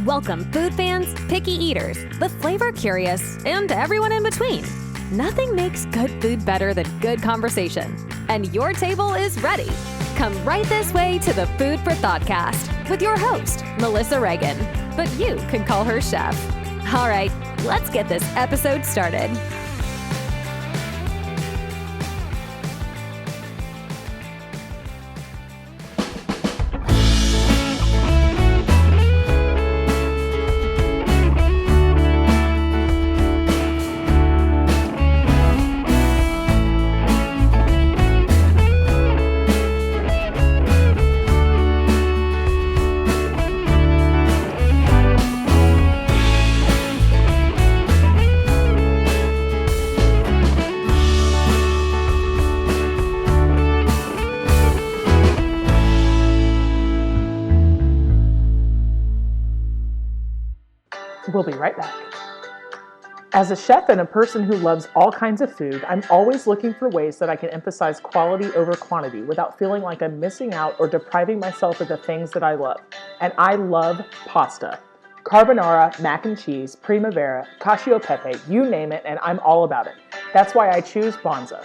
Welcome food fans, picky eaters, the flavor curious, and everyone in between. Nothing makes good food better than good conversation. And your table is ready. Come right this way to the Food for Thoughtcast with your host, Melissa Reagan. But you can call her Chef. All right, let's get this episode started. We'll be right back. As a chef and a person who loves all kinds of food, I'm always looking for ways that I can emphasize quality over quantity without feeling like I'm missing out or depriving myself of the things that I love. And I love pasta. Carbonara, mac and cheese, primavera, cacio e pepe, you name it, and I'm all about it. That's why I choose Bonza.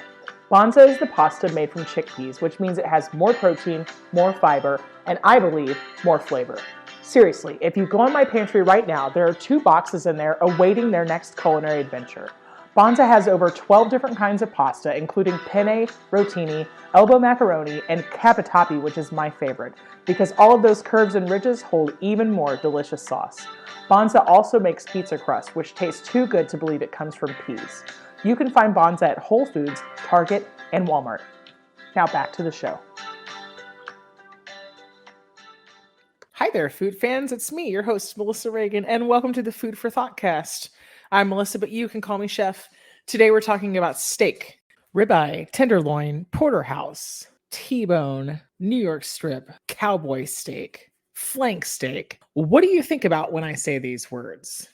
Bonza is the pasta made from chickpeas, which means it has more protein, more fiber, and I believe, more flavor. Seriously, if you go in my pantry right now, there are 2 boxes in there awaiting their next culinary adventure. Bonza has over 12 different kinds of pasta, including penne, rotini, elbow macaroni, and cavatappi, which is my favorite, because all of those curves and ridges hold even more delicious sauce. Bonza also makes pizza crust, which tastes too good to believe it comes from peas. You can find Bonza at Whole Foods, Target, and Walmart. Now back to the show. Hi there, food fans. It's me, your host, Melissa Reagan, and welcome to the Food for Thoughtcast. I'm Melissa, but you can call me Chef. Today we're talking about steak, ribeye, tenderloin, porterhouse, T-bone, New York strip, cowboy steak, flank steak. What do you think about when I say these words?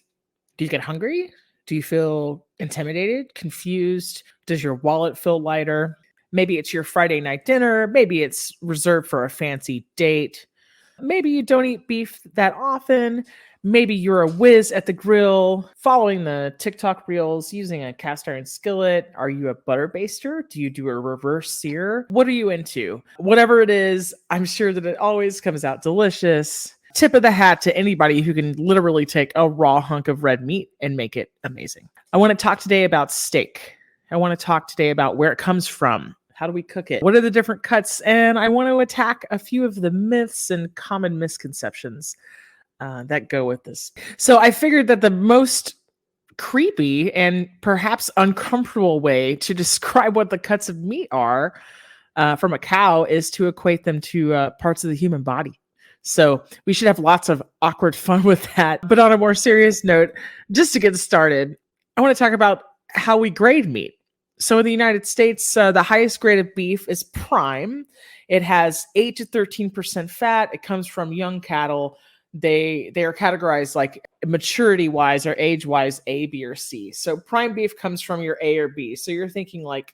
Do you get hungry? Do you feel intimidated, confused? Does your wallet feel lighter? Maybe it's your Friday night dinner. Maybe it's reserved for a fancy date. Maybe you don't eat beef that often. Maybe you're a whiz at the grill, following the TikTok reels, using a cast iron skillet. Are you a butter baster? Do you do a reverse sear? What are you into? Whatever it is, I'm sure that it always comes out delicious. Tip of the hat to anybody who can literally take a raw hunk of red meat and make it amazing. I want to talk today about steak. I want to talk today about where it comes from. How do we cook it? What are the different cuts? And I want to attack a few of the myths and common misconceptions that go with this. So I figured that the most creepy and perhaps uncomfortable way to describe what the cuts of meat are from a cow is to equate them to parts of the human body. So we should have lots of awkward fun with that. But on a more serious note, just to get started, I want to talk about how we grade meat. So in the United States, the highest grade of beef is prime. It has 8 to 13% fat. It comes from young cattle. They are categorized like maturity-wise or age-wise A, B, or C. So prime beef comes from your A or B. So you're thinking like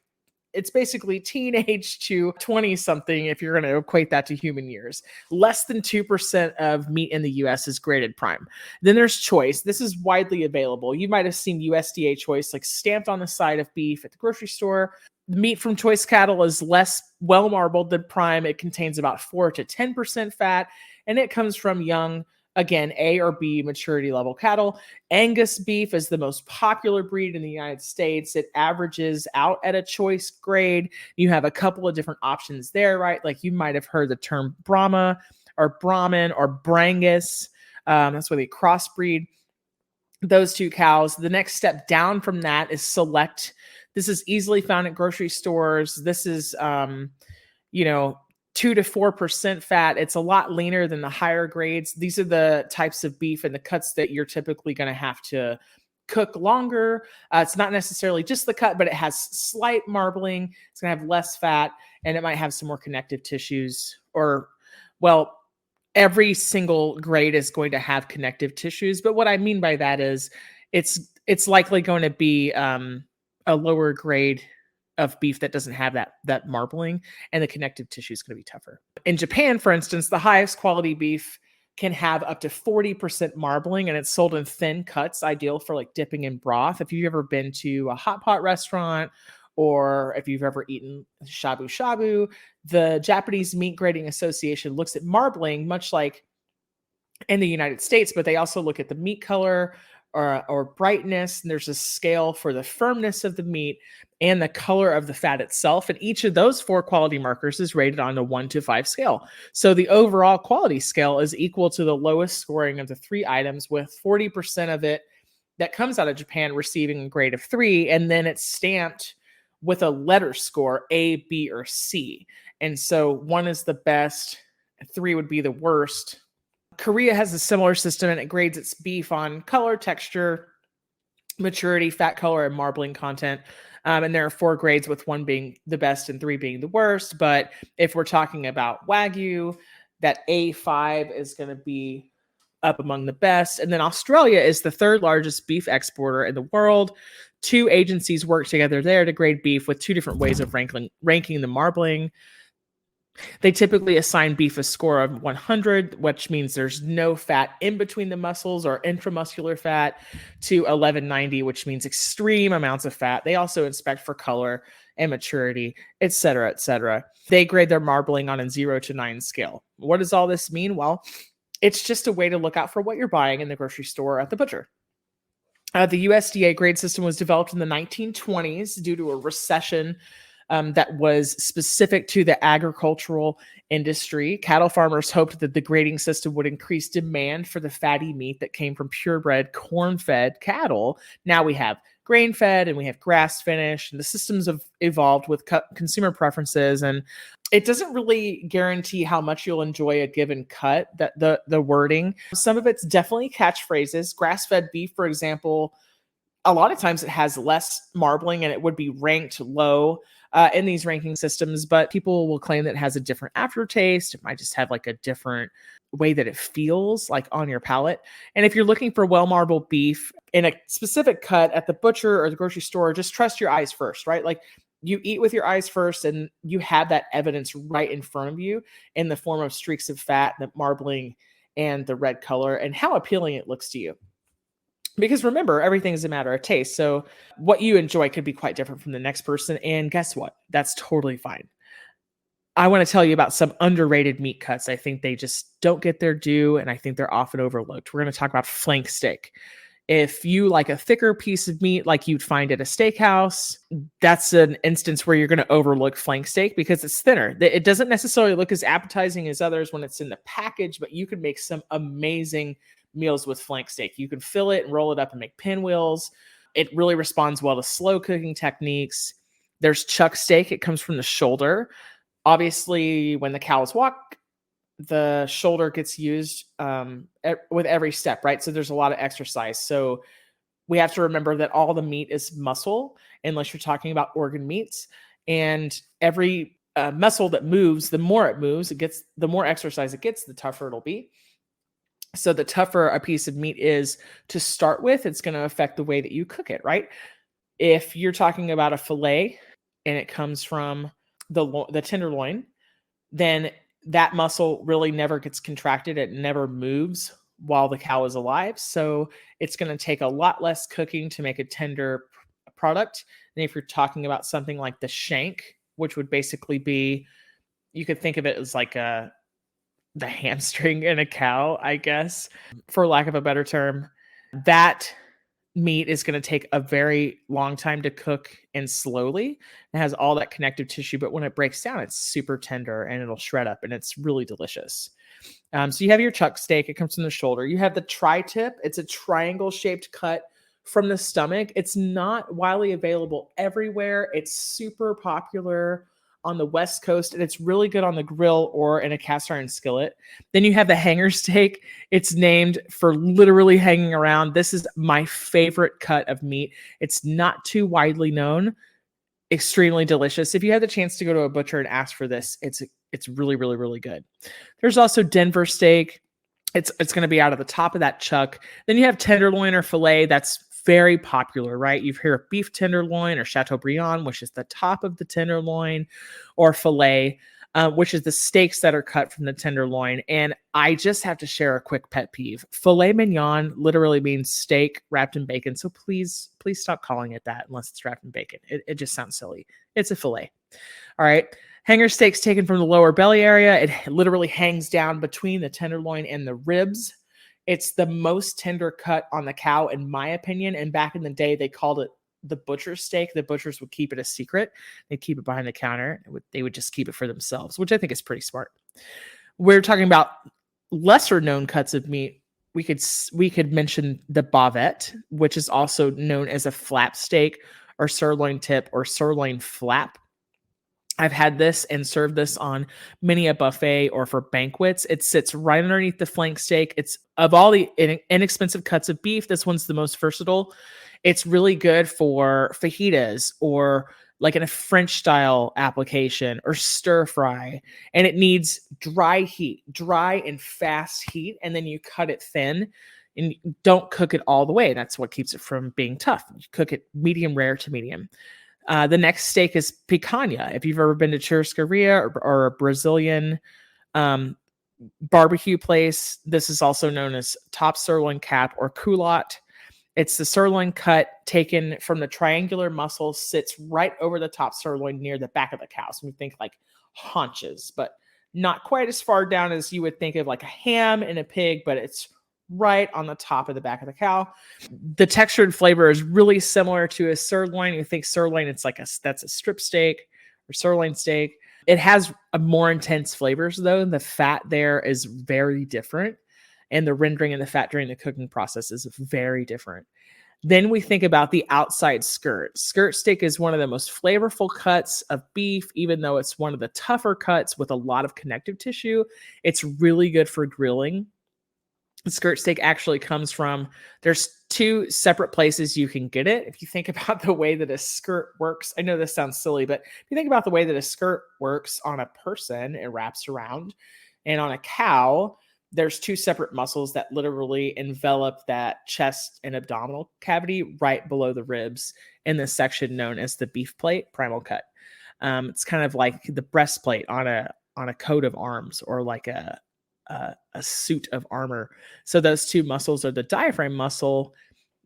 it's basically teenage to 20-something if you're going to equate that to human years. Less than 2% of meat in the U.S. is graded prime. Then there's choice. This is widely available. You might have seen USDA choice like stamped on the side of beef at the grocery store. The meat from choice cattle is less well marbled than prime. It contains about 4 to 10% fat, and it comes from young, again, A or B maturity level cattle. Angus beef is the most popular breed in the United States. It averages out at a choice grade. You have a couple of different options there, right? Like you might have heard the term Brahma or Brahmin or Brangus. That's where they crossbreed those 2 cows. The next step down from that is select. This is easily found at grocery stores. This is, 2 to 4% fat. It's a lot leaner than the higher grades. These are the types of beef and the cuts that you're typically going to have to cook longer. It's not necessarily just the cut, but it has slight marbling. It's going to have less fat, and it might have some more connective tissues. Every single grade is going to have connective tissues. But what I mean by that is it's likely going to be a lower grade of beef that doesn't have that marbling, and the connective tissue is going to be tougher. In Japan, for instance, the highest quality beef can have up to 40% marbling, and it's sold in thin cuts, ideal for like dipping in broth. If you've ever been to a hot pot restaurant or if you've ever eaten shabu shabu, the Japanese Meat Grading Association looks at marbling much like in the United States, but they also look at the meat color or brightness. And there's a scale for the firmness of the meat and the color of the fat itself. And each of those 4 quality markers is rated on a 1 to 5 scale. So the overall quality scale is equal to the lowest scoring of the 3 items, with 40% of it that comes out of Japan receiving a grade of 3. And then it's stamped with a letter score, A, B, or C. And so 1 is the best, 3 would be the worst. Korea has a similar system, and it grades its beef on color, texture, maturity, fat color, and marbling content. And there are 4 grades, with 1 being the best and 3 being the worst. But if we're talking about Wagyu, that A5 is going to be up among the best. And then Australia is the 3rd largest beef exporter in the world. 2 agencies work together there to grade beef, with 2 different ways of ranking the marbling. They typically assign beef a score of 100, which means there's no fat in between the muscles or intramuscular fat, to 1190, which means extreme amounts of fat. They also inspect for color and maturity, et cetera, et cetera. They grade their marbling on a 0 to 9 scale. What does all this mean? Well, it's just a way to look out for what you're buying in the grocery store or at the butcher. The USDA grade system was developed in the 1920s due to a recession that was specific to the agricultural industry. Cattle farmers hoped that the grading system would increase demand for the fatty meat that came from purebred, corn-fed cattle. Now we have grain-fed and we have grass-finished, and the systems have evolved with consumer preferences, and it doesn't really guarantee how much you'll enjoy a given cut, that the wording. Some of it's definitely catchphrases. Grass-fed beef, for example, a lot of times it has less marbling and it would be ranked low in these ranking systems, but people will claim that it has a different aftertaste. It might just have like a different way that it feels like on your palate. And if you're looking for well-marbled beef in a specific cut at the butcher or the grocery store, just trust your eyes first, right? Like, you eat with your eyes first, and you have that evidence right in front of you in the form of streaks of fat, the marbling, and the red color, and how appealing it looks to you. Because remember, everything is a matter of taste. So what you enjoy could be quite different from the next person. And guess what? That's totally fine. I want to tell you about some underrated meat cuts. I think they just don't get their due, and I think they're often overlooked. We're going to talk about flank steak. If you like a thicker piece of meat like you'd find at a steakhouse, that's an instance where you're going to overlook flank steak because it's thinner. It doesn't necessarily look as appetizing as others when it's in the package, but you can make some amazing meals with flank steak. You can fill it and roll it up and make pinwheels. It really responds well to slow cooking techniques. There's chuck steak. It comes from the shoulder. Obviously, when the cows walk, the shoulder gets used with every step, right? So there's a lot of exercise. So we have to remember that all the meat is muscle, unless you're talking about organ meats. And every muscle that moves, the more it moves, the more exercise it gets, the tougher it'll be. So the tougher a piece of meat is to start with, it's going to affect the way that you cook it, right? If you're talking about a fillet and it comes from the tenderloin, then that muscle really never gets contracted. It never moves while the cow is alive. So it's going to take a lot less cooking to make a tender product than if you're talking about something like the shank, which would basically be, you could think of it as like the hamstring in a cow, I guess, for lack of a better term. That meat is going to take a very long time to cook and slowly. It has all that connective tissue, but when it breaks down, it's super tender and it'll shred up and it's really delicious. So you have your chuck steak. It comes from the shoulder. You have the tri-tip. It's a triangle shaped cut from the stomach. It's not widely available everywhere. It's super popular on the West Coast, and it's really good on the grill or in a cast iron skillet. Then you have the hanger steak. It's named for literally hanging around. This is my favorite cut of meat. It's not too widely known. Extremely delicious. If you have the chance to go to a butcher and ask for this, it's really, really, really good. There's also Denver steak. It's going to be out of the top of that chuck. Then you have tenderloin or filet. That's very popular, right? You've heard of beef tenderloin or Chateaubriand, which is the top of the tenderloin, or filet. which is the steaks that are cut from the tenderloin. And I just have to share a quick pet peeve. Filet mignon literally means steak wrapped in bacon. So please stop calling it that unless it's wrapped in bacon. It just sounds silly. It's a filet. All right. Hanger steaks taken from the lower belly area. It literally hangs down between the tenderloin and the ribs. It's the most tender cut on the cow, in my opinion. And back in the day, they called it the butcher's steak. The butchers would keep it a secret. They'd keep it behind the counter. They would just keep it for themselves, which I think is pretty smart. We're talking about lesser known cuts of meat. We could mention the bavette, which is also known as a flap steak or sirloin tip or sirloin flap. I've had this and served this on many a buffet or for banquets. It sits right underneath the flank steak. It's of all the inexpensive cuts of beef, this one's the most versatile. It's really good for fajitas or like in a French style application or stir fry. And it needs dry and fast heat. And then you cut it thin and don't cook it all the way. That's what keeps it from being tough. You cook it medium rare to medium. The next steak is picanha. If you've ever been to churrascaria or a Brazilian barbecue place, this is also known as top sirloin cap or culotte. It's the sirloin cut taken from the triangular muscle, sits right over the top sirloin near the back of the cow. So we think like haunches, but not quite as far down as you would think of like a ham in a pig, but it's right on the top of the back of the cow. The texture and flavor is really similar to a sirloin. You think sirloin, it's like that's a strip steak or sirloin steak. It has a more intense flavors though. The fat there is very different. And the rendering and the fat during the cooking process is very different. Then we think about the outside skirt. Skirt steak is one of the most flavorful cuts of beef, even though it's one of the tougher cuts with a lot of connective tissue. It's really good for grilling. The skirt steak actually comes from, there's two separate places you can get it. If you think about the way that a skirt works, I know this sounds silly, but if you think about the way that a skirt works on a person, it wraps around. And on a cow, there's two separate muscles that literally envelop that chest and abdominal cavity right below the ribs in this section known as the beef plate, primal cut. It's kind of like the breastplate on a coat of arms or like a suit of armor. So those two muscles are the diaphragm muscle,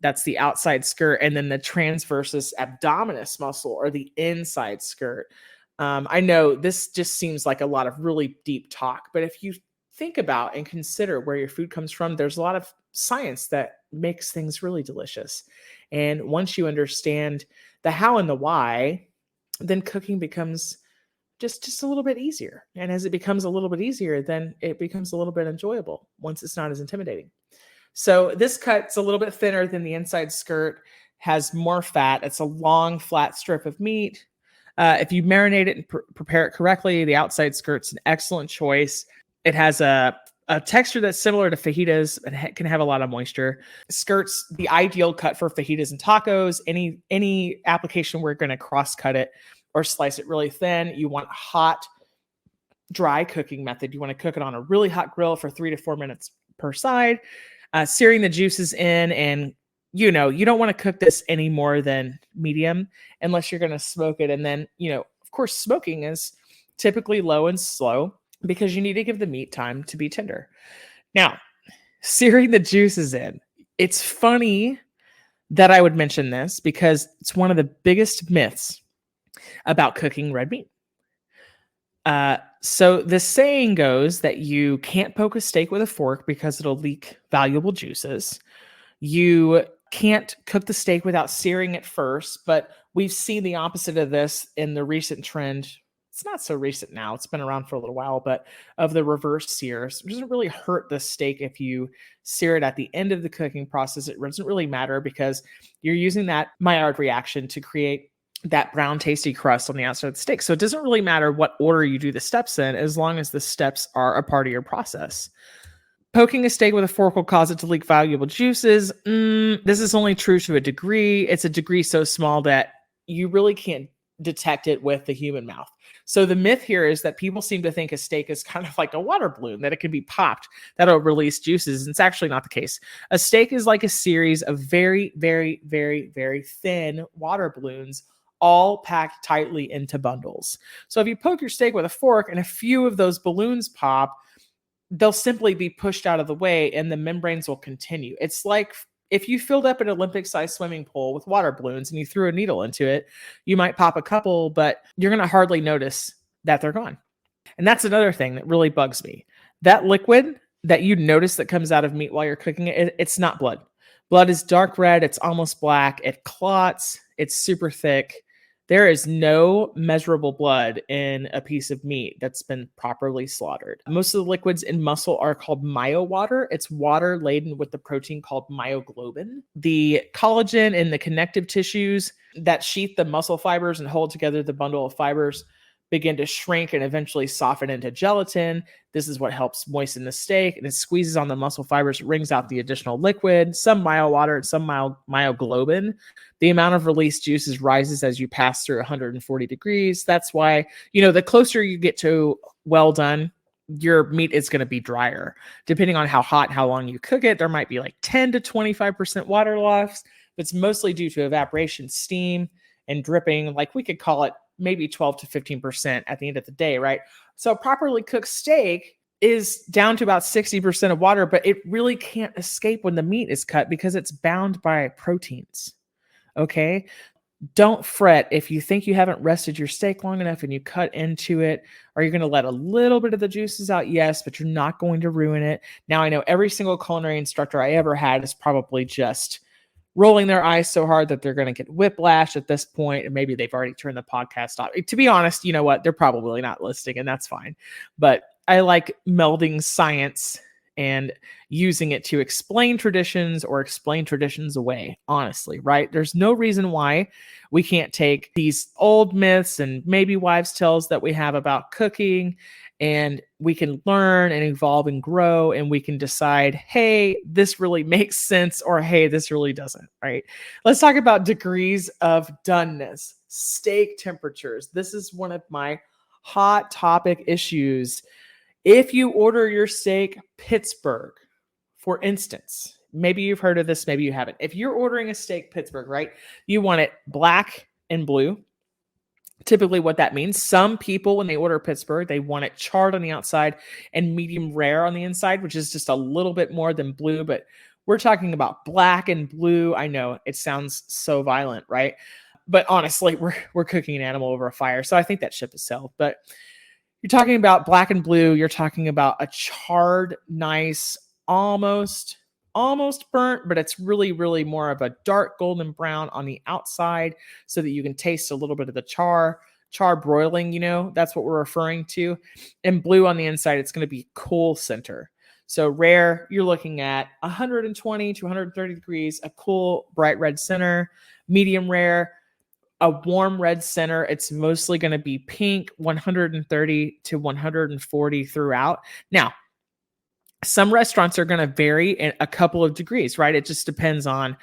that's the outside skirt, and then the transversus abdominis muscle or the inside skirt. I know this just seems like a lot of really deep talk, but if you think about and consider where your food comes from, there's a lot of science that makes things really delicious. And once you understand the how and the why, then cooking becomes just a little bit easier. And as it becomes a little bit easier, then it becomes a little bit enjoyable once it's not as intimidating. So this cut's a little bit thinner than the inside skirt, has more fat. It's a long, flat strip of meat. If you marinate it and prepare it correctly, the outside skirt's an excellent choice. It has a texture that's similar to fajitas and can have a lot of moisture. Skirt's the ideal cut for fajitas and tacos. Any application we're going to cross cut it or slice it really thin. You want a hot, dry cooking method. You want to cook it on a really hot grill for 3 to 4 minutes per side, searing the juices in. And, you don't want to cook this any more than medium unless you're going to smoke it. And then, of course, smoking is typically low and slow because you need to give the meat time to be tender. Now, searing the juices in. It's funny that I would mention this because it's one of the biggest myths about cooking red meat. So the saying goes that you can't poke a steak with a fork because it'll leak valuable juices. You can't cook the steak without searing it first, but we've seen the opposite of this in the recent trend. It's not so recent now. It's been around for a little while, but of the reverse sears. It doesn't really hurt the steak if you sear it at the end of the cooking process. It doesn't really matter because you're using that Maillard reaction to create that brown tasty crust on the outside of the steak. So it doesn't really matter what order you do the steps in as long as the steps are a part of your process. Poking a steak with a fork will cause it to leak valuable juices. This is only true to a degree. It's a degree so small that you really can't detect it with the human mouth. So the myth here is that people seem to think a steak is kind of like a water balloon, that it can be popped, that'll release juices. And it's actually not the case. A steak is like a series of very, very, very, very thin water balloons all packed tightly into bundles. So if you poke your steak with a fork and a few of those balloons pop, they'll simply be pushed out of the way and the membranes will continue. It's like if you filled up an Olympic-sized swimming pool with water balloons and you threw a needle into it, you might pop a couple, but you're going to hardly notice that they're gone. And that's another thing that really bugs me. That liquid that you notice that comes out of meat while you're cooking it, it's not blood. Blood is dark red, it's almost black, it clots, it's super thick. There is no measurable blood in a piece of meat that's been properly slaughtered. Most of the liquids in muscle are called myowater. It's water laden with the protein called myoglobin. The collagen in the connective tissues that sheath the muscle fibers and hold together the bundle of fibers begin to shrink and eventually soften into gelatin. This is what helps moisten the steak, and it squeezes on the muscle fibers, wrings out the additional liquid, some myowater and some myoglobin. The amount of released juices rises as you pass through 140 degrees. That's why, the closer you get to well done, your meat is going to be drier. Depending on how hot, how long you cook it, there might be like 10 to 25% water loss. But it's mostly due to evaporation, steam, and dripping. Like we could call it maybe 12 to 15% at the end of the day, right? So properly cooked steak is down to about 60% of water, but it really can't escape when the meat is cut because it's bound by proteins. Okay? Don't fret if you think you haven't rested your steak long enough and you cut into it. Are you going to let a little bit of the juices out? Yes, but you're not going to ruin it. Now, I know every single culinary instructor I ever had is probably just rolling their eyes so hard that they're going to get whiplash at this point, and maybe they've already turned the podcast off. To be honest, you know what? They're probably not listening, and that's fine. But I like melding science and using it to explain traditions or explain traditions away, honestly, right? There's no reason why we can't take these old myths and maybe wives' tales that we have about cooking, and we can learn and evolve and grow, and we can decide, hey, this really makes sense, or hey, this really doesn't, right? Let's talk about degrees of doneness, steak temperatures. This is one of my hot topic issues. If you order your steak Pittsburgh, for instance, maybe you've heard of this, maybe you haven't. If you're ordering a steak Pittsburgh, right, you want it black and blue. Typically what that means, some people, when they order Pittsburgh, they want it charred on the outside and medium rare on the inside, which is just a little bit more than blue, but we're talking about black and blue. I know it sounds so violent, right? But honestly, we're cooking an animal over a fire, so I think that ship has sailed. But you're talking about black and blue, you're talking about a charred, nice, almost burnt, but it's really, really more of a dark golden brown on the outside so that you can taste a little bit of the char broiling, that's what we're referring to. And blue on the inside, it's going to be cool center. So rare, you're looking at 120 to 130 degrees, a cool bright red center. Medium rare, a warm red center. It's mostly going to be pink, 130 to 140 throughout. Now, some restaurants are going to vary in a couple of degrees, right? It just depends on,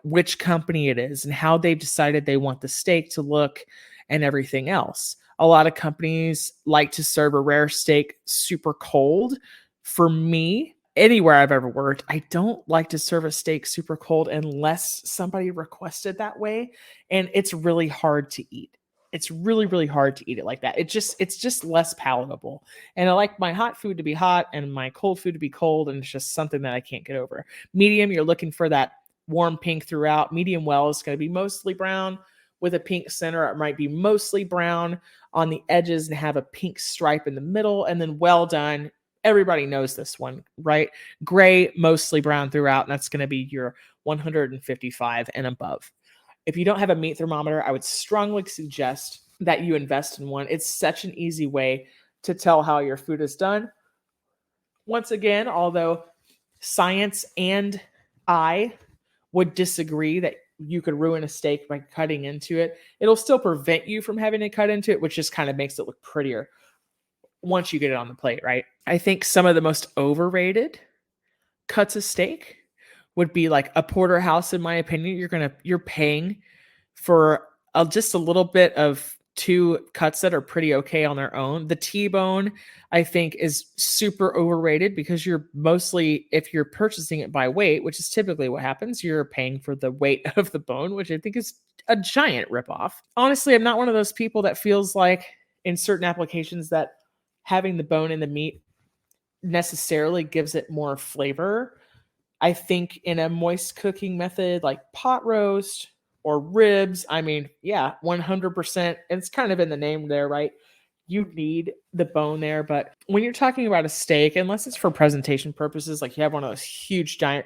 which company it is and how they've decided they want the steak to look and everything else. A lot of companies like to serve a rare steak super cold. For me, anywhere I've ever worked, I don't like to serve a steak super cold unless somebody requested that way. And it's really hard to eat. It's really, really hard to eat it like that. It's just less palatable. And I like my hot food to be hot and my cold food to be cold. And it's just something that I can't get over. Medium, you're looking for that warm pink throughout. Medium well is going to be mostly brown with a pink center. It might be mostly brown on the edges and have a pink stripe in the middle. And then well done. Everybody knows this one, right? Gray, mostly brown throughout. And that's going to be your 155 and above. If you don't have a meat thermometer, I would strongly suggest that you invest in one. It's such an easy way to tell how your food is done. Once again, although science and I would disagree that you could ruin a steak by cutting into it, it'll still prevent you from having to cut into it, which just kind of makes it look prettier once you get it on the plate, right? I think some of the most overrated cuts of steak would be like a porterhouse, in my opinion. You're paying for just a little bit of two cuts that are pretty okay on their own. The T-bone, I think, is super overrated because you're mostly, if you're purchasing it by weight, which is typically what happens, you're paying for the weight of the bone, which I think is a giant ripoff. Honestly, I'm not one of those people that feels like in certain applications that having the bone in the meat necessarily gives it more flavor. I think in a moist cooking method like pot roast or ribs, I mean, yeah, 100%. It's kind of in the name there, right? You need the bone there. But when you're talking about a steak, unless it's for presentation purposes, like you have one of those huge giant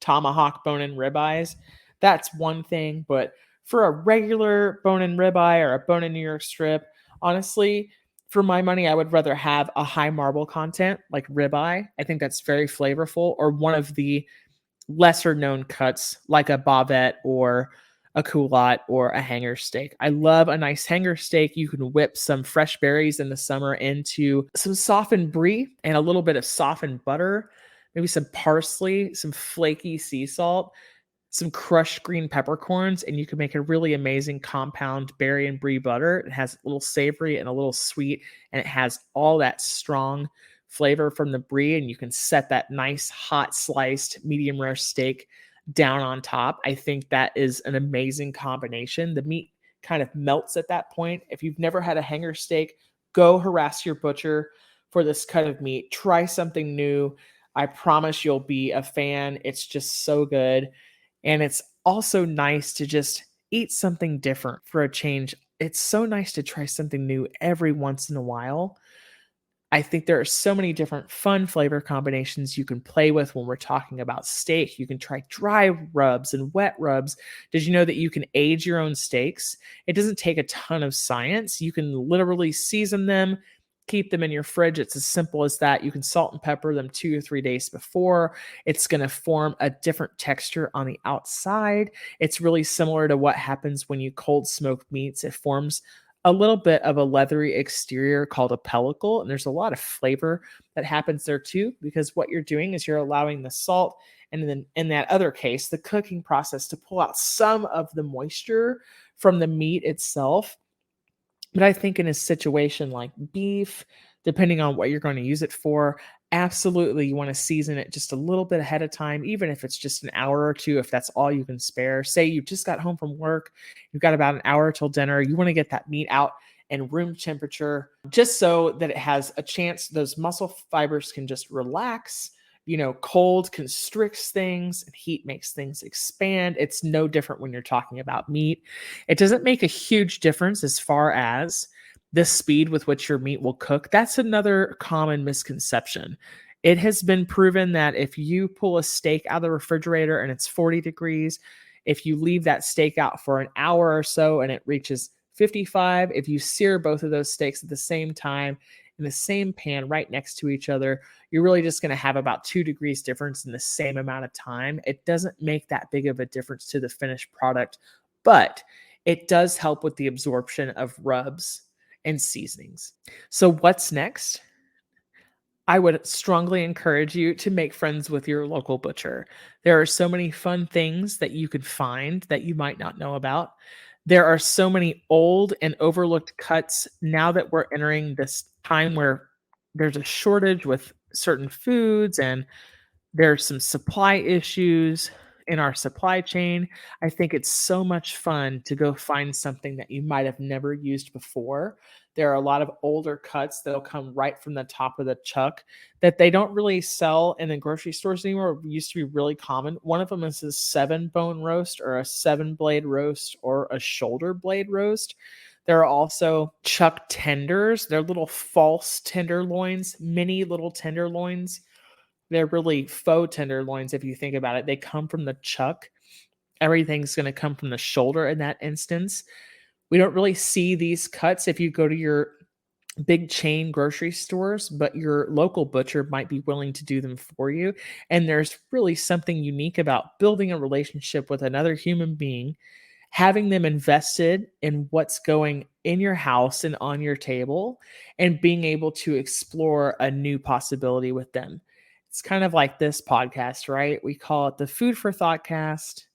tomahawk bone and ribeyes, that's one thing. But for a regular bone and ribeye or a bone and New York strip, honestly, for my money, I would rather have a high marble content like ribeye. I think that's very flavorful, or one of the lesser known cuts like a bavette or a culotte or a hanger steak. I love a nice hanger steak. You can whip some fresh berries in the summer into some softened brie and a little bit of softened butter, maybe some parsley, some flaky sea salt, some crushed green peppercorns, and you can make a really amazing compound berry and brie butter. It has a little savory and a little sweet, and it has all that strong flavor from the brie, and you can set that nice hot sliced medium rare steak down on top. I think that is an amazing combination. The meat kind of melts at that point. If you've never had a hanger steak, go harass your butcher for this cut of meat. Try something new. I promise you'll be a fan. It's just so good. And it's also nice to just eat something different for a change. It's so nice to try something new every once in a while. I think there are so many different fun flavor combinations you can play with when we're talking about steak. You can try dry rubs and wet rubs. Did you know that you can age your own steaks? It doesn't take a ton of science. You can literally season them, keep them in your fridge. It's as simple as that. You can salt and pepper them 2 or 3 days before. It's going to form a different texture on the outside. It's really similar to what happens when you cold smoke meats. It forms a little bit of a leathery exterior called a pellicle, and there's a lot of flavor that happens there too, because what you're doing is you're allowing the salt and then in that other case the cooking process to pull out some of the moisture from the meat itself. But I think in a situation like beef, depending on what you're going to use it for, absolutely you want to season it just a little bit ahead of time, even if it's just an hour or two, if that's all you can spare. Say you just got home from work, you've got about an hour till dinner, you want to get that meat out and room temperature just so that it has a chance, those muscle fibers can just relax. Cold constricts things and heat makes things expand. It's no different when you're talking about meat. It doesn't make a huge difference as far as the speed with which your meat will cook. That's another common misconception. It has been proven that if you pull a steak out of the refrigerator and it's 40 degrees, if you leave that steak out for an hour or so and it reaches 55, if you sear both of those steaks at the same time in the same pan right next to each other, you're really just going to have about 2 degrees difference in the same amount of time. It doesn't make that big of a difference to the finished product, but it does help with the absorption of rubs and seasonings. So what's next? I would strongly encourage you to make friends with your local butcher. There are so many fun things that you could find that you might not know about. There are so many old and overlooked cuts now that we're entering this time where there's a shortage with certain foods and there's some supply issues in our supply chain. I think it's so much fun to go find something that you might have never used before. There are a lot of older cuts that'll come right from the top of the chuck that they don't really sell in the grocery stores anymore. It used to be really common. One of them is a 7-bone roast or a 7-blade roast or a shoulder blade roast. There are also chuck tenders. They're little false tenderloins, mini little tenderloins. They're really faux tenderloins if you think about it. They come from the chuck. Everything's going to come from the shoulder in that instance. We don't really see these cuts if you go to your big chain grocery stores, but your local butcher might be willing to do them for you. And there's really something unique about building a relationship with another human being, having them invested in what's going in your house and on your table, and being able to explore a new possibility with them. It's kind of like this podcast, right? We call it the Food for Thought cast,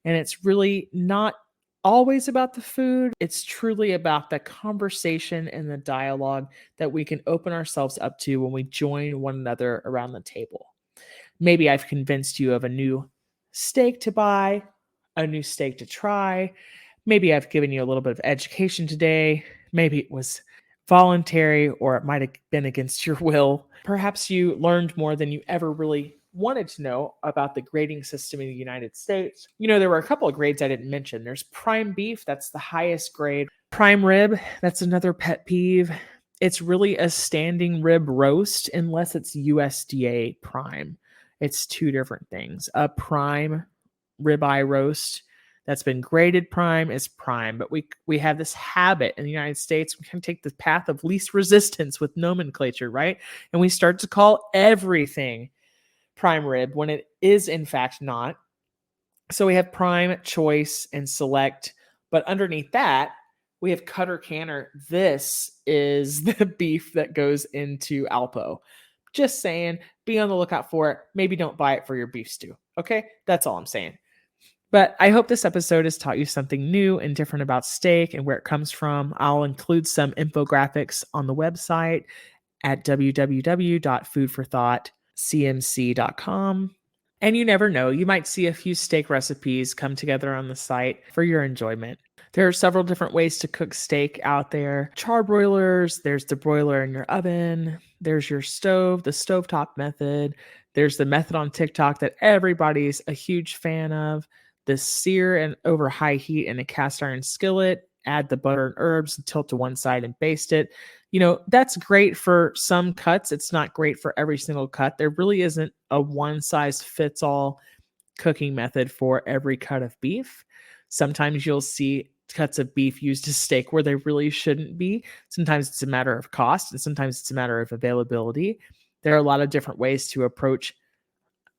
and it's really not always about the food. It's truly about the conversation and the dialogue that we can open ourselves up to when we join one another around the table. Maybe I've convinced you of a new steak to buy, a new steak to try. Maybe I've given you a little bit of education today. Maybe it was voluntary or it might have been against your will. Perhaps you learned more than you ever really wanted to know about the grading system in the United States. There were a couple of grades I didn't mention. There's prime beef, that's the highest grade. Prime rib, that's another pet peeve. It's really a standing rib roast unless it's USDA prime. It's two different things. A prime ribeye roast that's been graded prime is prime, but we have this habit in the United States. We can take the path of least resistance with nomenclature, right? And we start to call everything prime rib when it is in fact not. So we have prime, choice, and select, but underneath that we have cutter canner. This is the beef that goes into Alpo. Just saying, be on the lookout for it. Maybe don't buy it for your beef stew. Okay, that's all I'm saying. But I hope this episode has taught you something new and different about steak and where it comes from. I'll include some infographics on the website at www.foodforthoughtcmc.com. And you never know, you might see a few steak recipes come together on the site for your enjoyment. There are several different ways to cook steak out there. Charbroilers, there's the broiler in your oven, there's your stove, the stovetop method, there's the method on TikTok that everybody's a huge fan of, the sear and over high heat in a cast iron skillet, add the butter and herbs, and tilt to one side and baste it. That's great for some cuts. It's not great for every single cut. There really isn't a one size fits all cooking method for every cut of beef. Sometimes you'll see cuts of beef used as steak where they really shouldn't be. Sometimes it's a matter of cost, and sometimes it's a matter of availability. There are a lot of different ways to approach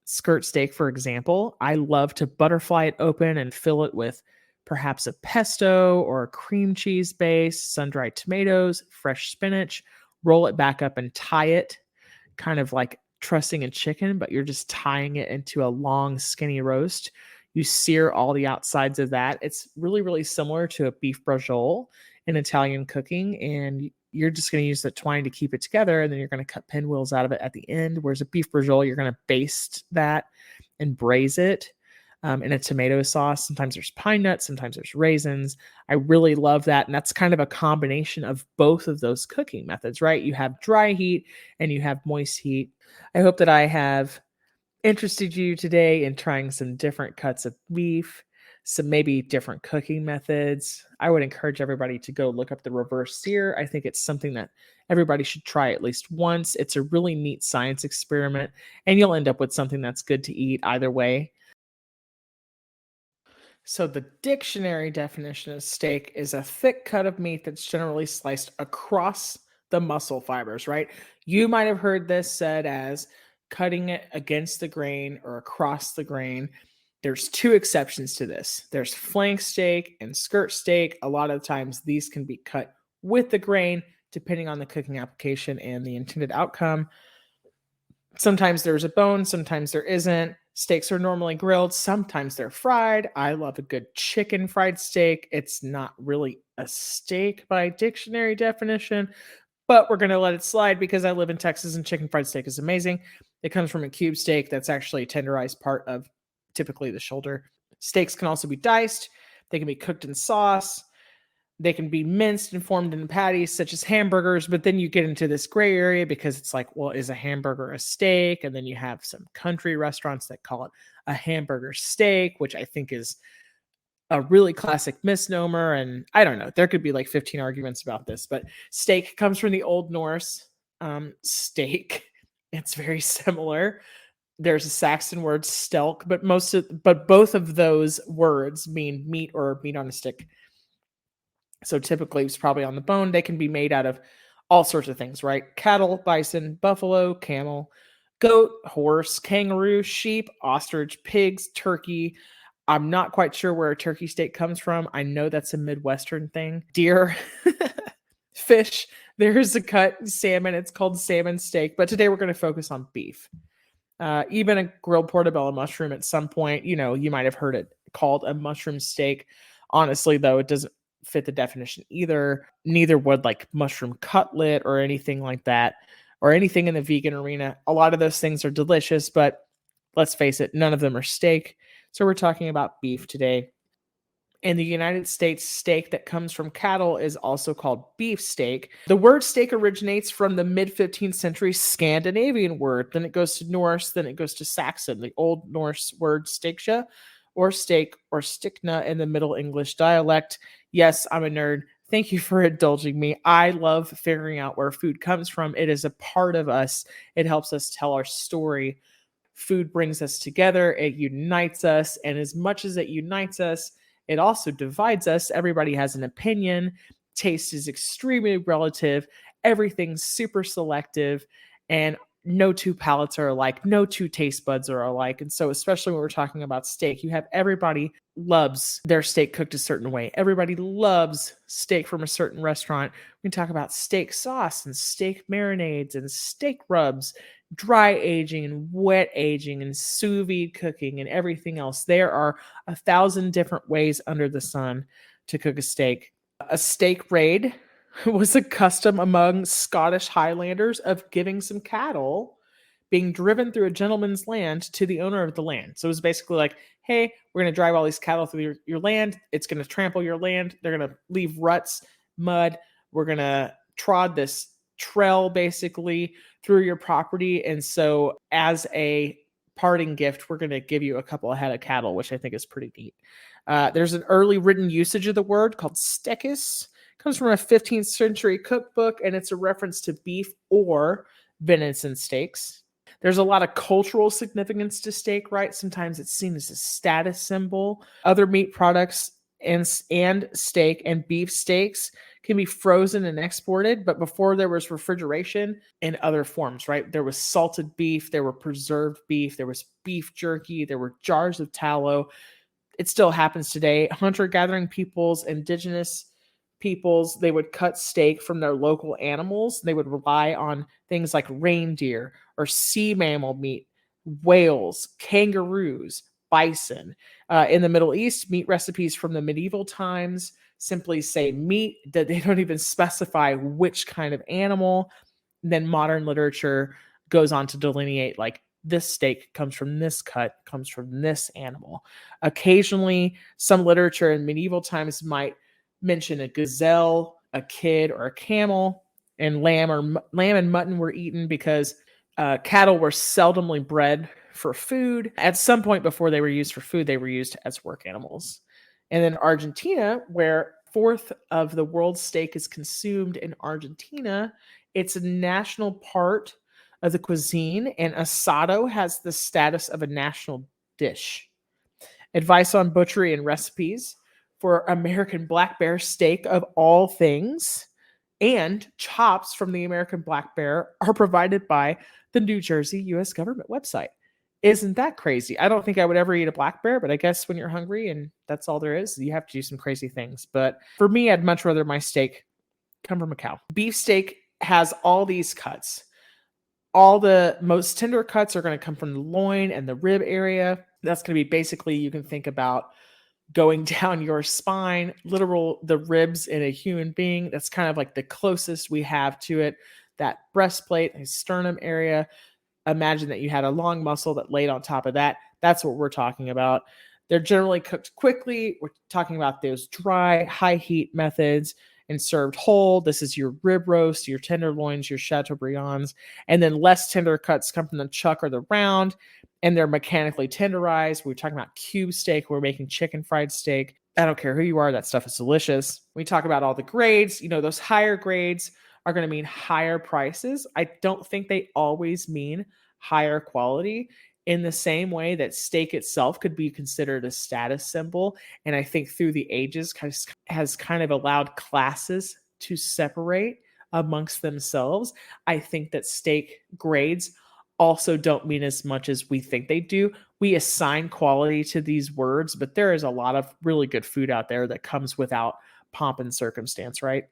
skirt steak, for example. I love to butterfly it open and fill it with perhaps a pesto or a cream cheese base, sun-dried tomatoes, fresh spinach, roll it back up and tie it, kind of like trussing a chicken, but you're just tying it into a long, skinny roast. You sear all the outsides of that. It's really, really similar to a beef braciole in Italian cooking, and you're just going to use the twine to keep it together, and then you're going to cut pinwheels out of it at the end. Whereas a beef braciole, you're going to baste that and braise it in a tomato sauce. Sometimes there's pine nuts, sometimes there's raisins. I really love that, and that's kind of a combination of both of those cooking methods, right? You have dry heat and you have moist heat. I hope that I have interested you today in trying some different cuts of beef, some maybe different cooking methods. I would encourage everybody to go look up the reverse sear. I think it's something that everybody should try at least once. It's a really neat science experiment, and you'll end up with something that's good to eat either way. So the dictionary definition of steak is a thick cut of meat that's generally sliced across the muscle fibers, right? You might have heard this said as cutting it against the grain or across the grain. There's two exceptions to this. There's flank steak and skirt steak. A lot of times these can be cut with the grain, depending on the cooking application and the intended outcome. Sometimes there's a bone, sometimes there isn't. Steaks are normally grilled, sometimes they're fried. I love a good chicken fried steak. It's not really a steak by dictionary definition, but we're going to let it slide because I live in Texas and chicken fried steak is amazing. It comes from a cube steak that's actually a tenderized part of typically the shoulder. Steaks can also be diced. They can be cooked in sauce. They can be minced and formed into patties such as hamburgers, but then you get into this gray area because it's like, well, is a hamburger a steak? And then you have some country restaurants that call it a hamburger steak, which I think is a really classic misnomer. And I don't know, there could be like 15 arguments about this, but steak comes from the Old Norse steak. It's very similar. There's a Saxon word stelk, but both of those words mean meat or meat on a stick. So typically it's probably on the bone. They can be made out of all sorts of things, right? Cattle, bison, buffalo, camel, goat, horse, kangaroo, sheep, ostrich, pigs, turkey. I'm not quite sure where a turkey steak comes from. I know that's a Midwestern thing. Deer, fish. There's a cut salmon. It's called salmon steak. But today we're going to focus on beef. Even a grilled portobello mushroom at some point, you might have heard it called a mushroom steak. Honestly, though, it doesn't fit the definition either. Neither would like mushroom cutlet or anything like that, or anything in the vegan arena. A lot of those things are delicious, but let's face it, none of them are steak. So we're talking about beef today. In the United States, steak that comes from cattle is also called beef steak. The word steak originates from the mid 15th century Scandinavian word. Then it goes to Norse, then it goes to Saxon, the Old Norse word steaksha, or steak, or stikna in the Middle English dialect. Yes, I'm a nerd. Thank you for indulging me. I love figuring out where food comes from. It is a part of us, it helps us tell our story. Food brings us together, it unites us, and as much as it unites us, it also divides us. Everybody has an opinion. Taste is extremely relative. Everything's super selective, and no two palates are alike. No two taste buds are alike. And so, especially when we're talking about steak, you have everybody loves their steak cooked a certain way. Everybody loves steak from a certain restaurant. We can talk about steak sauce and steak marinades and steak rubs, dry aging and wet aging and sous vide cooking and everything else. There are 1,000 different ways under the sun to cook a steak. A steak raid was a custom among Scottish Highlanders of giving some cattle being driven through a gentleman's land to the owner of the land. So it was basically like, hey, we're going to drive all these cattle through your land. It's going to trample your land. They're going to leave ruts, mud. We're going to trod this trail basically through your property. And so, as a parting gift, we're going to give you a couple of head of cattle, which I think is pretty neat. There's an early written usage of the word called stekis. It comes from a 15th century cookbook, and it's a reference to beef or venison steaks. There's a lot of cultural significance to steak, right? Sometimes it's seen as a status symbol. Other meat products and steak and beef steaks can be frozen and exported, but before there was refrigeration in other forms, right? There was salted beef, there were preserved beef, there was beef jerky, there were jars of tallow. It still happens today. Hunter-gathering peoples, indigenous peoples, they would cut steak from their local animals. They would rely on things like reindeer or sea mammal meat, whales, kangaroos, bison. In the Middle East, meat recipes from the medieval times simply say meat, that they don't even specify which kind of animal. Then modern literature goes on to delineate like this steak comes from this cut, comes from this animal. Occasionally, some literature in medieval times might mention a gazelle, a kid, or a camel, and lamb and mutton were eaten because cattle were seldomly bred for food. At some point before they were used for food, they were used as work animals. And then Argentina, where fourth of the world's steak is consumed in Argentina, it's a national part of the cuisine, and asado has the status of a national dish. Advice on butchery and recipes for American black bear steak of all things and chops from the American black bear are provided by the New Jersey U.S. government website. Isn't that crazy? I don't think I would ever eat a black bear, but I guess when you're hungry and that's all there is, you have to do some crazy things. But for me, I'd much rather my steak come from a cow. Beef steak has all these cuts. All the most tender cuts are going to come from the loin and the rib area. That's going to be basically, you can think about going down your spine, literal the ribs in a human being. That's kind of like the closest we have to it. That breastplate, a sternum area. Imagine that you had a long muscle that laid on top of that. That's what we're talking about. They're generally cooked quickly. We're talking about those dry, high heat methods and served whole. This is your rib roast, your tenderloins, your chateaubriands, and then less tender cuts come from the chuck or the round, and they're mechanically tenderized. We're talking about cube steak. We're making chicken fried steak. I don't care who you are. That stuff is delicious. We talk about all the grades. You know, those higher grades are going to mean higher prices. I don't think they always mean higher quality, in the same way that steak itself could be considered a status symbol. And I think through the ages has kind of allowed classes to separate amongst themselves. I think that steak grades also don't mean as much as we think they do. We assign quality to these words, but there is a lot of really good food out there that comes without pomp and circumstance, right?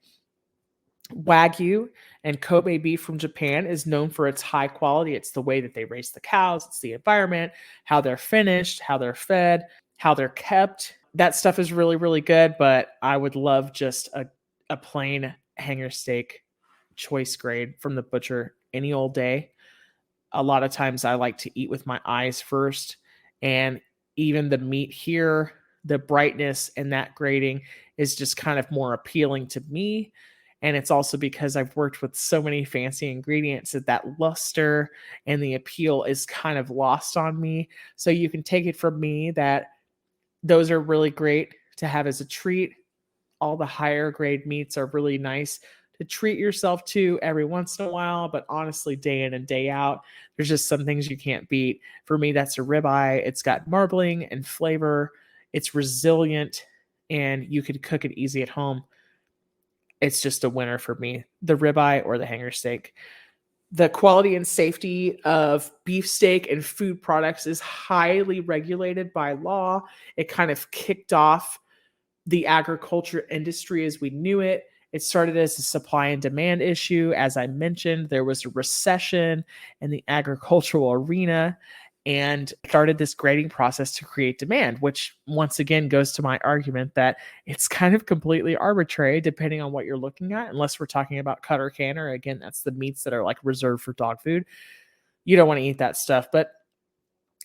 Wagyu and Kobe beef from Japan is known for its high quality. It's the way that they raise the cows, it's the environment, how they're finished, how they're fed, how they're kept. That stuff is really, really good, but I would love just a plain hanger steak, choice grade from the butcher any old day. A lot of times I like to eat with my eyes first, and even the meat here, the brightness and that grading is just kind of more appealing to me. And it's also because I've worked with so many fancy ingredients that luster and the appeal is kind of lost on me. So you can take it from me that those are really great to have as a treat. All the higher grade meats are really nice to treat yourself to every once in a while, but honestly, day in and day out, there's just some things you can't beat. For me, that's a ribeye. It's got marbling and flavor. It's resilient, and you could cook it easy at home. It's just a winner for me, the ribeye or the hanger steak. The quality and safety of beefsteak and food products is highly regulated by law. It kind of kicked off the agriculture industry as we knew it. It started as a supply and demand issue. As I mentioned, there was a recession in the agricultural arena and started this grading process to create demand, which once again goes to my argument that it's kind of completely arbitrary depending on what you're looking at, unless we're talking about cut or canner. Again, that's the meats that are like reserved for dog food. You don't want to eat that stuff. But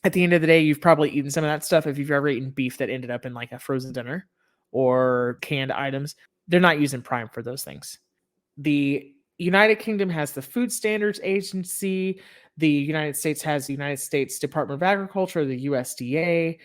at the end of the day, you've probably eaten some of that stuff if you've ever eaten beef that ended up in like a frozen dinner or canned items. They're not using prime for those things. The United Kingdom has the Food Standards Agency. The United States has the United States Department of Agriculture, the USDA.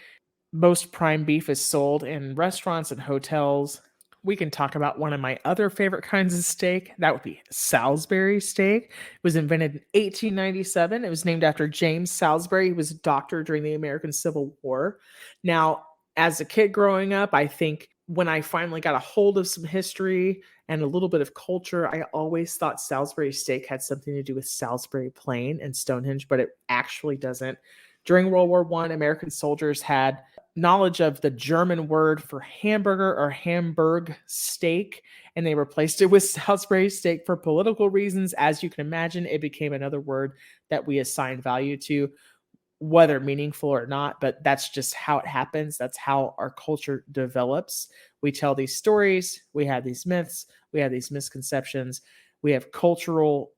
Most prime beef is sold in restaurants and hotels. We can talk about one of my other favorite kinds of steak. That would be Salisbury steak. It was invented in 1897. It was named after James Salisbury. He was a doctor during the American Civil War. Now, as a kid growing up, I think when I finally got a hold of some history and a little bit of culture, I always thought Salisbury steak had something to do with Salisbury Plain and Stonehenge, but it actually doesn't. During World War I, American soldiers had knowledge of the German word for hamburger or Hamburg steak, and they replaced it with Salisbury steak for political reasons. As you can imagine, it became another word that we assigned value to, whether meaningful or not, but that's just how it happens. That's how our culture develops. We tell these stories, we have these myths, we have these misconceptions, we have cultural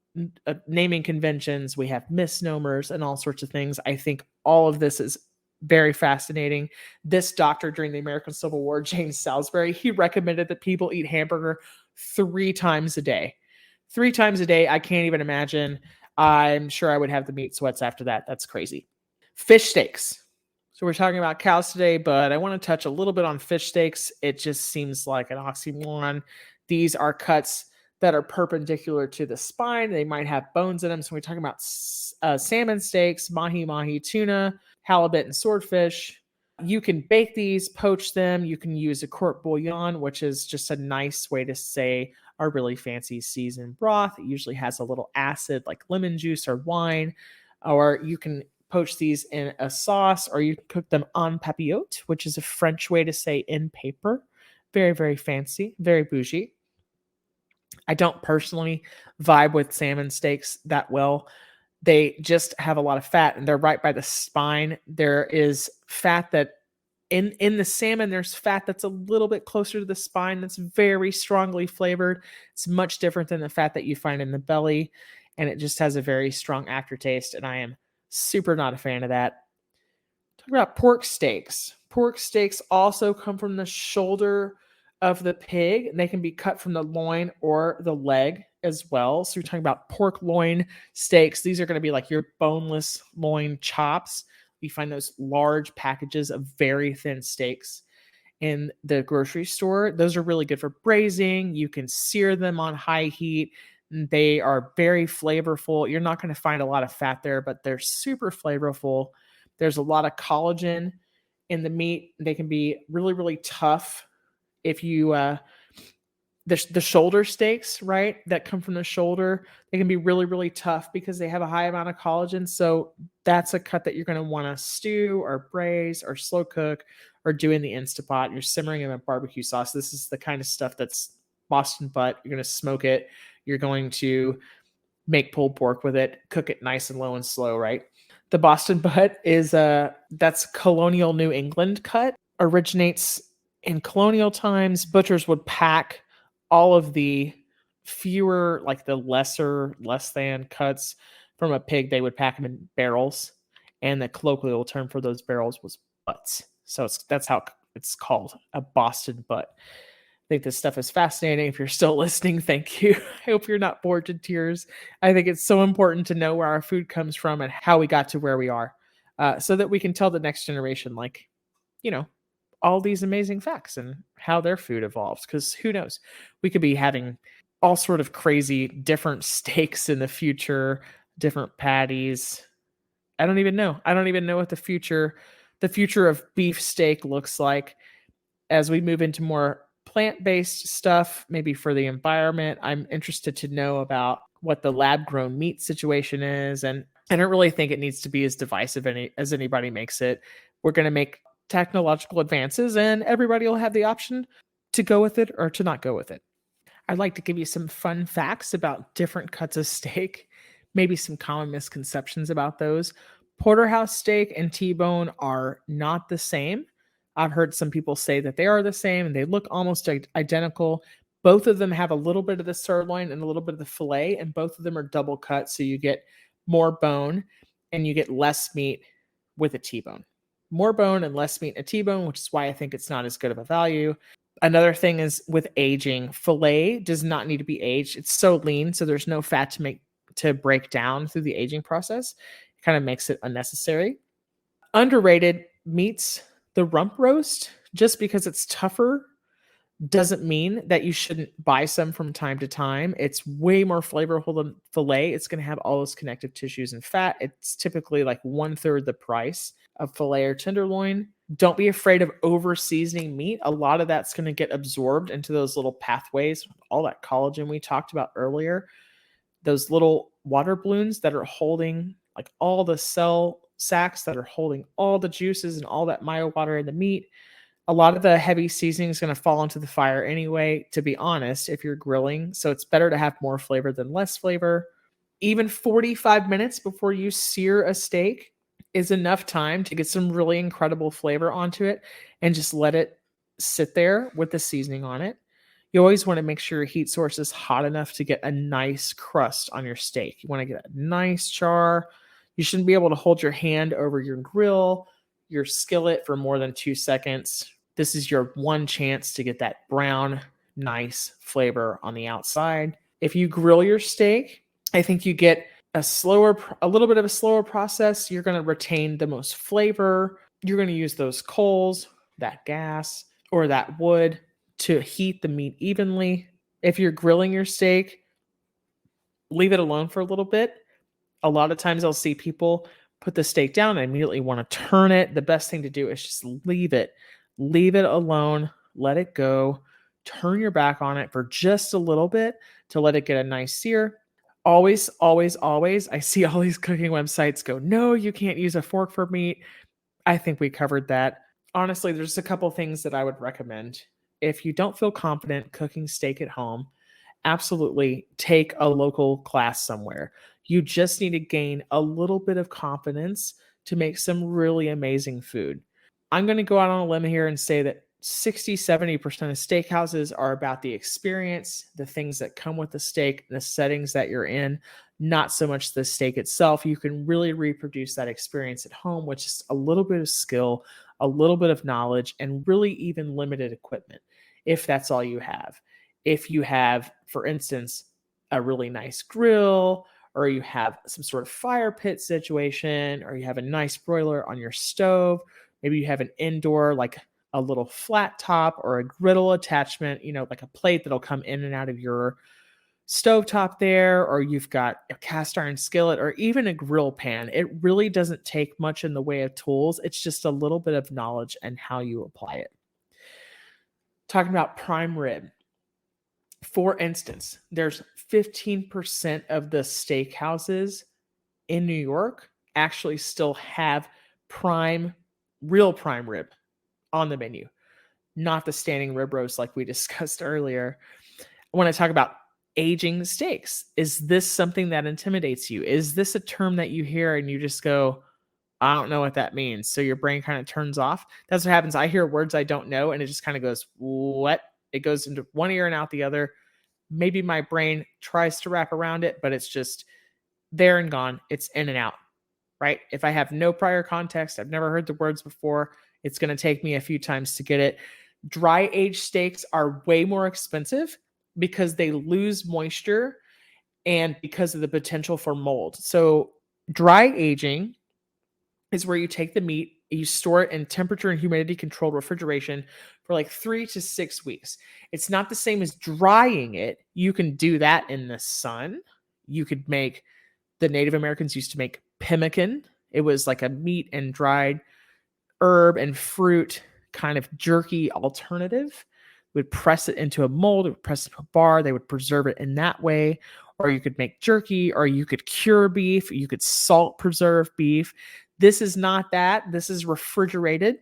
naming conventions, we have misnomers and all sorts of things. I think all of this is very fascinating. This doctor during the American Civil War, James Salisbury, he recommended that people eat hamburger 3 times a day. 3 times a day. I can't even imagine. I'm sure I would have the meat sweats after that. That's crazy. Fish steaks. So we're talking about cows today, but I want to touch a little bit on fish steaks. It just seems like an oxymoron. These are cuts that are perpendicular to the spine. They might have bones in them. So we're talking about salmon steaks, mahi-mahi tuna, halibut, and swordfish. You can bake these, poach them. You can use a court bouillon, which is just a nice way to say a really fancy seasoned broth. It usually has a little acid like lemon juice or wine. Or you can poach these in a sauce, or you can cook them en papillote, which is a French way to say in paper. Very, very fancy, very bougie. I don't personally vibe with salmon steaks that well. They just have a lot of fat, and they're right by the spine. There is fat that in the salmon, there's fat that's a little bit closer to the spine that's very strongly flavored. It's much different than the fat that you find in the belly, and it just has a very strong aftertaste, and I am super not a fan of that. Talk about pork steaks. Pork steaks also come from the shoulder of the pig, and they can be cut from the loin or the leg as well. So you're talking about pork loin steaks. These are going to be like your boneless loin chops. You find those large packages of very thin steaks in the grocery store. Those are really good for braising. You can sear them on high heat. They are very flavorful. You're not going to find a lot of fat there, but they're super flavorful. There's a lot of collagen in the meat. They can be really, really tough. If you the shoulder steaks, right, that come from the shoulder, they can be really, really tough because they have a high amount of collagen. So that's a cut that you're going to want to stew or braise or slow cook or do in the Instapot. You're simmering them in barbecue sauce. This is the kind of stuff that's Boston butt. You're going to smoke it. You're going to make pulled pork with it, cook it nice and low and slow, right? The Boston butt is that's colonial New England cut. Originates in colonial times. Butchers would pack all of the fewer, like the less than cuts from a pig. They would pack them in barrels, and the colloquial term for those barrels was butts. So that's how It's called a Boston butt. I think this stuff is fascinating. If you're still listening, thank you. I hope you're not bored to tears. I think it's so important to know where our food comes from and how we got to where we are, so that we can tell the next generation, like, you know, all these amazing facts and how their food evolves. Because who knows? We could be having all sort of crazy different steaks in the future, different patties. I don't even know. I don't even know what the future of beef steak looks like as we move into more plant-based stuff, maybe for the environment. I'm interested to know about what the lab-grown meat situation is, and I don't really think it needs to be as divisive as anybody makes it. We're going to make technological advances, and everybody will have the option to go with it or to not go with it. I'd like to give you some fun facts about different cuts of steak, maybe some common misconceptions about those. Porterhouse steak and T-bone are not the same. I've heard some people say that they are the same and they look almost identical. Both of them have a little bit of the sirloin and a little bit of the fillet, and both of them are double cut, so you get more bone and you get less meat with a T-bone. More bone and less meat in a T-bone, which is why I think it's not as good of a value. Another thing is with aging, filet does not need to be aged. It's so lean, so there's no fat to break down through the aging process. It kind of makes it unnecessary. Underrated meats, the rump roast, just because it's tougher doesn't mean that you shouldn't buy some from time to time. It's way more flavorful than filet. It's going to have all those connective tissues and fat. It's typically like 1/3 the price of filet or tenderloin. Don't be afraid of over seasoning meat. A lot of that's going to get absorbed into those little pathways, all that collagen we talked about earlier, those little water balloons that are holding like all the cell sacs that are holding all the juices and all that myowater in the meat. A lot of the heavy seasoning is going to fall into the fire anyway, to be honest, if you're grilling. So it's better to have more flavor than less flavor. Even 45 minutes before you sear a steak is enough time to get some really incredible flavor onto it and just let it sit there with the seasoning on it. You always want to make sure your heat source is hot enough to get a nice crust on your steak. You want to get a nice char. You shouldn't be able to hold your hand over your grill, your skillet for more than 2 seconds. This is your one chance to get that brown, nice flavor on the outside. If you grill your steak, I think you get a little bit of a slower process. You're going to retain the most flavor. You're going to use those coals, that gas, or that wood to heat the meat evenly. If you're grilling your steak, leave it alone for a little bit. A lot of times I'll see people put the steak down and immediately want to turn it. The best thing to do is just leave it alone, let it go, turn your back on it for just a little bit to let it get a nice sear. Always, always, always, I see all these cooking websites go, no, you can't use a fork for meat. I think we covered that. Honestly, there's a couple things that I would recommend. If you don't feel confident cooking steak at home, absolutely take a local class somewhere. You just need to gain a little bit of confidence to make some really amazing food. I'm going to go out on a limb here and say that 60-70% of steakhouses are about the experience, the things that come with the steak, the settings that you're in, not so much the steak itself. You can really reproduce that experience at home with just a little bit of skill, a little bit of knowledge, and really even limited equipment, if that's all you have. If you have, for instance, a really nice grill, or you have some sort of fire pit situation, or you have a nice broiler on your stove, maybe you have an indoor, like a little flat top or a griddle attachment, like a plate that'll come in and out of your stovetop there, or you've got a cast iron skillet or even a grill pan. It really doesn't take much in the way of tools. It's just a little bit of knowledge and how you apply it. Talking about prime rib. For instance, there's 15% of the steakhouses in New York actually still have real prime rib on the menu, not the standing rib roast like we discussed earlier. When I talk about aging steaks, is this something that intimidates you? Is this a term that you hear and you just go, I don't know what that means? So your brain kind of turns off. That's what happens. I hear words I don't know and it just kind of goes, what? It goes into one ear and out the other. Maybe my brain tries to wrap around it, but it's just there and gone. It's in and out, right? If I have no prior context, I've never heard the words before, It's going to take me a few times to get it. Dry aged steaks are way more expensive because they lose moisture and because of the potential for mold. So, dry aging is where you take the meat, you store it in temperature and humidity controlled refrigeration for like 3 to 6 weeks. It's not the same as drying it. You can do that in the sun. You could make, the Native Americans used to make pemmican. It was like a meat and dried herb and fruit kind of jerky alternative. Would press it into a mold, it would press it into a bar, they would preserve it in that way. Or you could make jerky, or you could cure beef, you could salt preserve beef. This is not that. This is refrigerated.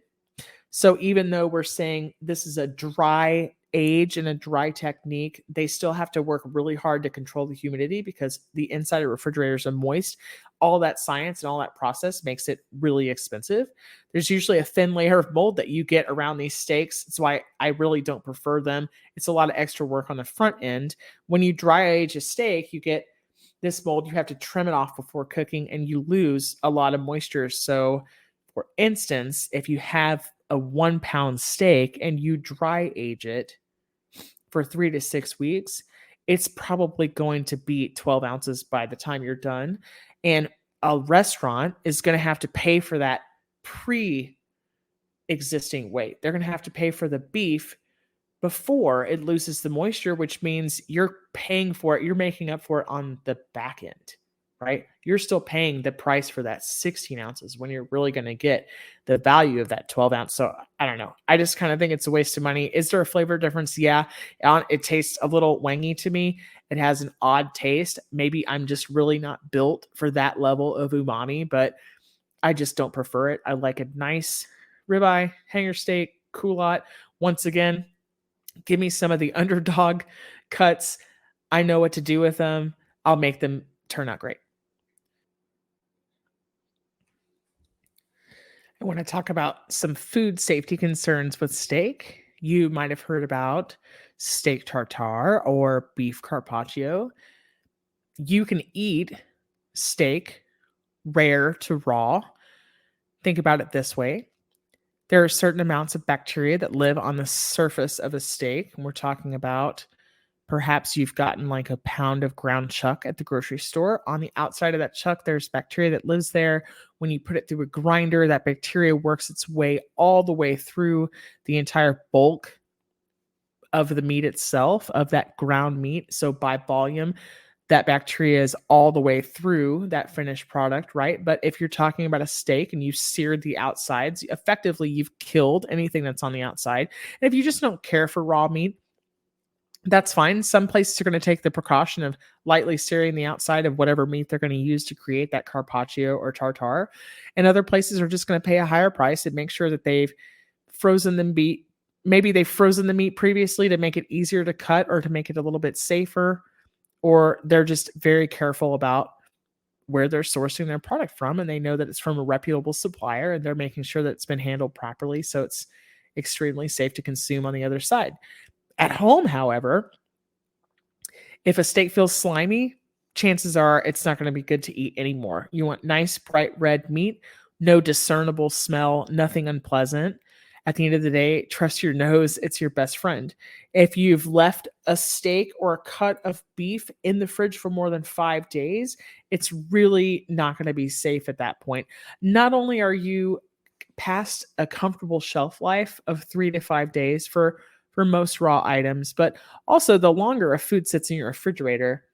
So even though we're saying this is a dry age and a dry technique, they still have to work really hard to control the humidity because the inside of refrigerators are moist. All that science and all that process makes it really expensive. There's usually a thin layer of mold that you get around these steaks. That's why I really don't prefer them. It's a lot of extra work on the front end. When you dry age a steak, you get this mold. You have to trim it off before cooking and you lose a lot of moisture. So, for instance, if you have a 1 pound steak and you dry age it for 3 to 6 weeks, it's probably going to be 12 ounces by the time you're done. And a restaurant is going to have to pay for that pre existing weight. They're going to have to pay for the beef before it loses the moisture, which means you're paying for it. You're making up for it on the back end, right? You're still paying the price for that 16 ounces when you're really going to get the value of that 12 ounce. So I don't know. I just kind of think it's a waste of money. Is there a flavor difference? Yeah. It tastes a little wangy to me. It has an odd taste. Maybe I'm just really not built for that level of umami, but I just don't prefer it. I like a nice ribeye, hanger steak, culotte. Once again, give me some of the underdog cuts. I know what to do with them. I'll make them turn out great. I want to talk about some food safety concerns with steak. You might have heard about steak tartare or beef carpaccio. You can eat steak rare to raw. Think about it this way. There are certain amounts of bacteria that live on the surface of a steak. And we're talking about perhaps you've gotten like a pound of ground chuck at the grocery store. On the outside of that chuck, there's bacteria that lives there. When you put it through a grinder, that bacteria works its way all the way through the entire bulk of the meat itself, of that ground meat. So by volume, that bacteria is all the way through that finished product, right? But if you're talking about a steak and you seared the outsides, effectively you've killed anything that's on the outside. And if you just don't care for raw meat, that's fine. Some places are going to take the precaution of lightly searing the outside of whatever meat they're going to use to create that carpaccio or tartare. And other places are just going to pay a higher price and make sure that they've frozen the meat. Maybe they've frozen the meat previously to make it easier to cut or to make it a little bit safer. Or they're just very careful about where they're sourcing their product from. And they know that it's from a reputable supplier and they're making sure that it's been handled properly. So it's extremely safe to consume on the other side. At home, however, if a steak feels slimy, chances are it's not going to be good to eat anymore. You want nice, bright red meat, no discernible smell, nothing unpleasant. At the end of the day, trust your nose. It's your best friend. If you've left a steak or a cut of beef in the fridge for more than 5 days, it's really not going to be safe at that point. Not only are you past a comfortable shelf life of 3 to 5 days for most raw items, but also the longer a food sits in your refrigerator,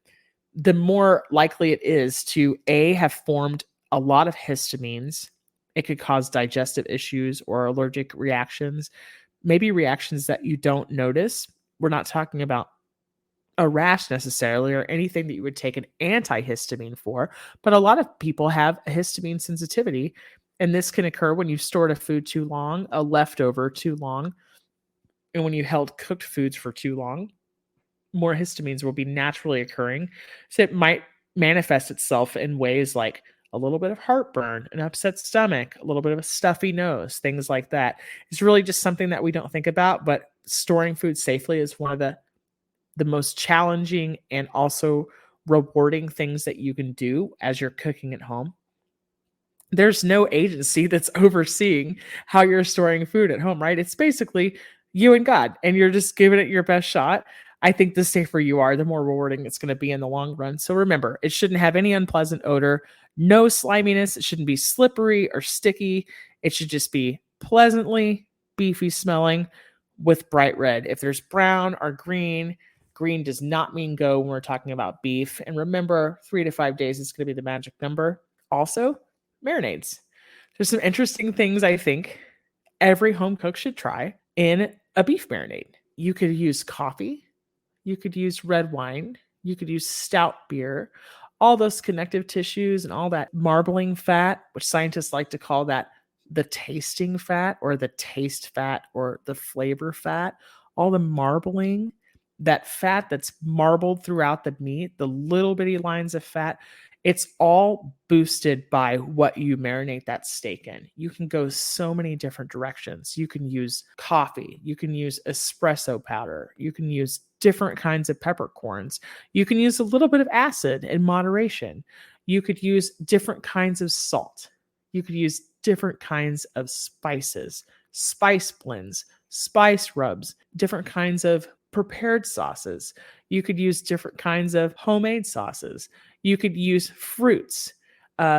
the more likely it is to have formed a lot of histamines. It could cause digestive issues or allergic reactions, maybe reactions that you don't notice. We're not talking about a rash necessarily or anything that you would take an antihistamine for, but a lot of people have a histamine sensitivity, and this can occur when you've stored a food too long, a leftover too long, and when you held cooked foods for too long. More histamines will be naturally occurring. So it might manifest itself in ways like a little bit of heartburn, an upset stomach, a little bit of a stuffy nose, things like that. It's really just something that we don't think about, but storing food safely is one of the most challenging and also rewarding things that you can do as you're cooking at home. there's no agency that's overseeing how you're storing food at home, right? It's basically you and God, and you're just giving it your best shot. I think the safer you are, the more rewarding it's going to be in the long run. So remember, it shouldn't have any unpleasant odor, no sliminess. It shouldn't be slippery or sticky. It should just be pleasantly beefy smelling with bright red. If there's brown or green, green does not mean go when we're talking about beef. And remember, 3 to 5 days is going to be the magic number. Also, marinades. There's some interesting things I think every home cook should try in a beef marinade. You could use coffee, you could use red wine, you could use stout beer, all those connective tissues and all that marbling fat, which scientists like to call that the tasting fat or the taste fat or the flavor fat, all the marbling, that fat that's marbled throughout the meat, the little bitty lines of fat, it's all boosted by what you marinate that steak in. You can go so many different directions. You can use coffee, you can use espresso powder, you can use different kinds of peppercorns, you can use a little bit of acid in moderation, you could use different kinds of salt, you could use different kinds of spices, spice blends, spice rubs, different kinds of prepared sauces. You could use different kinds of homemade sauces. You could use fruits,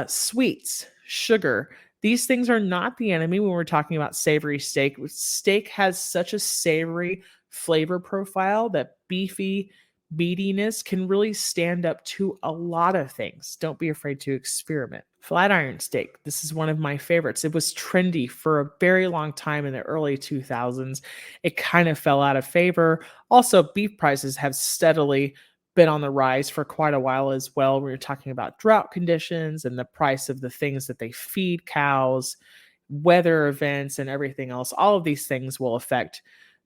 sweets, sugar. These things are not the enemy when we're talking about savory steak. Steak has such a savory flavor profile that beefy meatiness can really stand up to a lot of things. Don't be afraid to experiment. Flat iron steak. This is one of my favorites. It was trendy for a very long time in the early 2000s. It kind of fell out of favor. Also, beef prices have steadily been on the rise for quite a while as well. We were talking about drought conditions and the price of the things that they feed cows, weather events, and everything else. All of these things will affect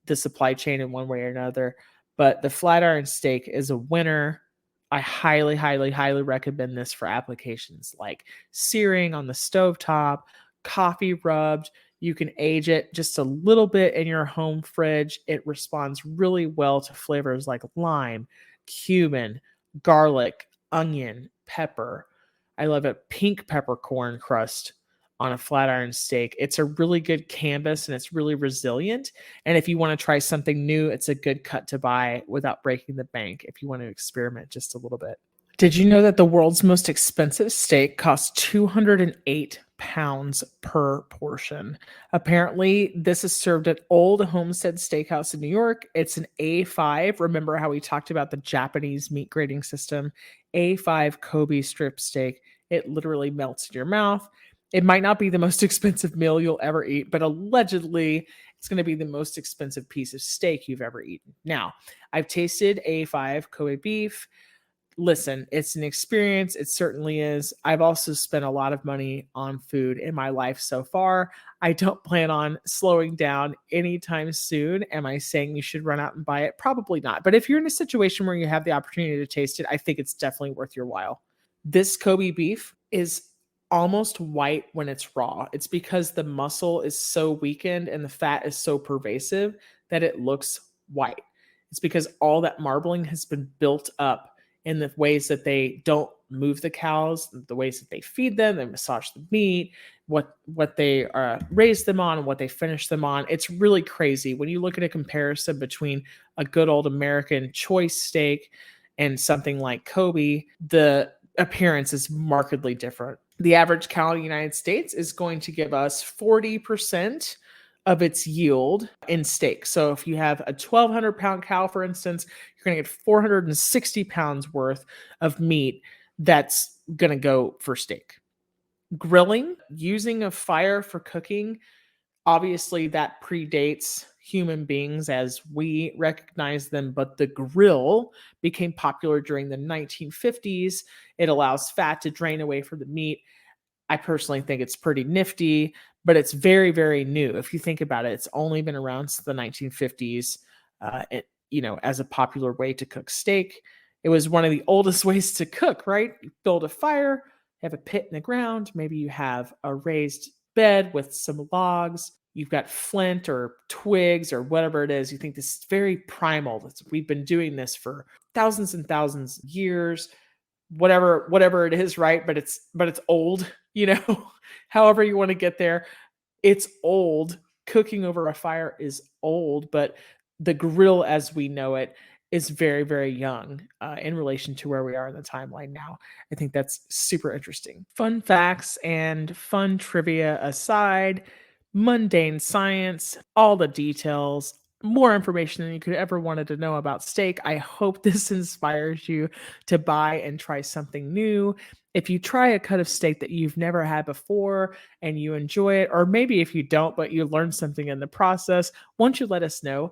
the supply chain in one way or another. But the flat iron steak is a winner. I highly, highly, highly recommend this for applications like searing on the stovetop, coffee rubbed. You can age it just a little bit in your home fridge. It responds really well to flavors like lime, cumin, garlic, onion, pepper. I love a pink peppercorn crust on a flat iron steak. It's a really good canvas and it's really resilient. And if you want to try something new, it's a good cut to buy without breaking the bank if you want to experiment just a little bit. Did you know that the world's most expensive steak costs 208 pounds per portion? Apparently, this is served at Old Homestead Steakhouse in New York. It's an A5. Remember how we talked about the Japanese meat grading system? A5 Kobe strip steak. It literally melts in your mouth. It might not be the most expensive meal you'll ever eat, but allegedly it's going to be the most expensive piece of steak you've ever eaten. Now, I've tasted A5 Kobe beef. Listen, it's an experience. It certainly is. I've also spent a lot of money on food in my life so far. I don't plan on slowing down anytime soon. Am I saying you should run out and buy it? Probably not. But if you're in a situation where you have the opportunity to taste it, I think it's definitely worth your while. This Kobe beef is almost white when it's raw. It's because the muscle is so weakened and the fat is so pervasive that it looks white. It's because all that marbling has been built up in the ways that they don't move the cows, the ways that they feed them, they massage the meat, what they raise them on, what they finish them on. It's really crazy when you look at a comparison between a good old American choice steak and something like Kobe. The appearance is markedly different. The average cow in the United States is going to give us 40% of its yield in steak. So if you have a 1,200 pound cow, for instance, you're going to get 460 pounds worth of meat that's going to go for steak. Grilling, using a fire for cooking, obviously that predates human beings as we recognize them, but the grill became popular during the 1950s. It allows fat to drain away from the meat. I personally think it's pretty nifty, but it's very, very new. If you think about it, it's only been around since the 1950s. As a popular way to cook steak. It was one of the oldest ways to cook, right? You build a fire, have a pit in the ground. Maybe you have a raised bed with some logs. You've got flint or twigs or whatever it is. You think this is very primal. We've been doing this for thousands and thousands of years. whatever it is, right? But it's old, however you want to get there. It's old. Cooking over a fire is old, but the grill as we know it is very, very young in relation to where we are in the timeline now. I think that's super interesting. Fun facts and fun trivia aside, mundane science, all the details, more information than you could ever wanted to know about steak. I hope this inspires you to buy and try something new. If you try a cut of steak that you've never had before and you enjoy it, or maybe if you don't, but you learned something in the process, won't you let us know?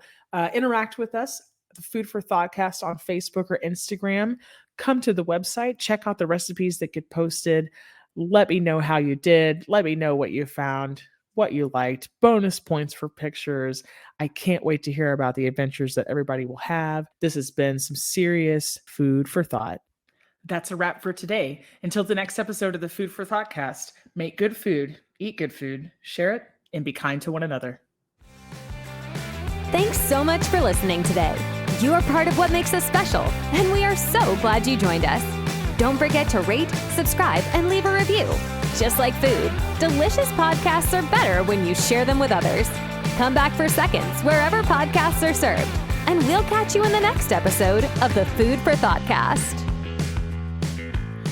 Interact with us, the Food for Thoughtcast on Facebook or Instagram. Come to the website, check out the recipes that get posted. Let me know how you did. Let me know what you found, what you liked, bonus points for pictures. I can't wait to hear about the adventures that everybody will have. This has been some serious food for thought. That's a wrap for today. Until the next episode of the Food for Thoughtcast, make good food, eat good food, share it, and be kind to one another. Thanks so much for listening today. You are part of what makes us special, and we are so glad you joined us. Don't forget to rate, subscribe, and leave a review. Just like food, delicious podcasts are better when you share them with others. Come back for seconds wherever podcasts are served, and we'll catch you in the next episode of the Food for Thoughtcast.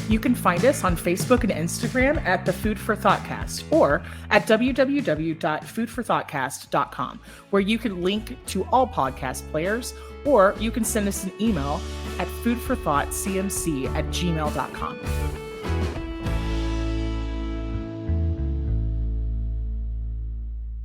You can find us on Facebook and Instagram at the Food for Thoughtcast or at www.foodforthoughtcast.com, where you can link to all podcast players, or you can send us an email at foodforthoughtcmc@gmail.com.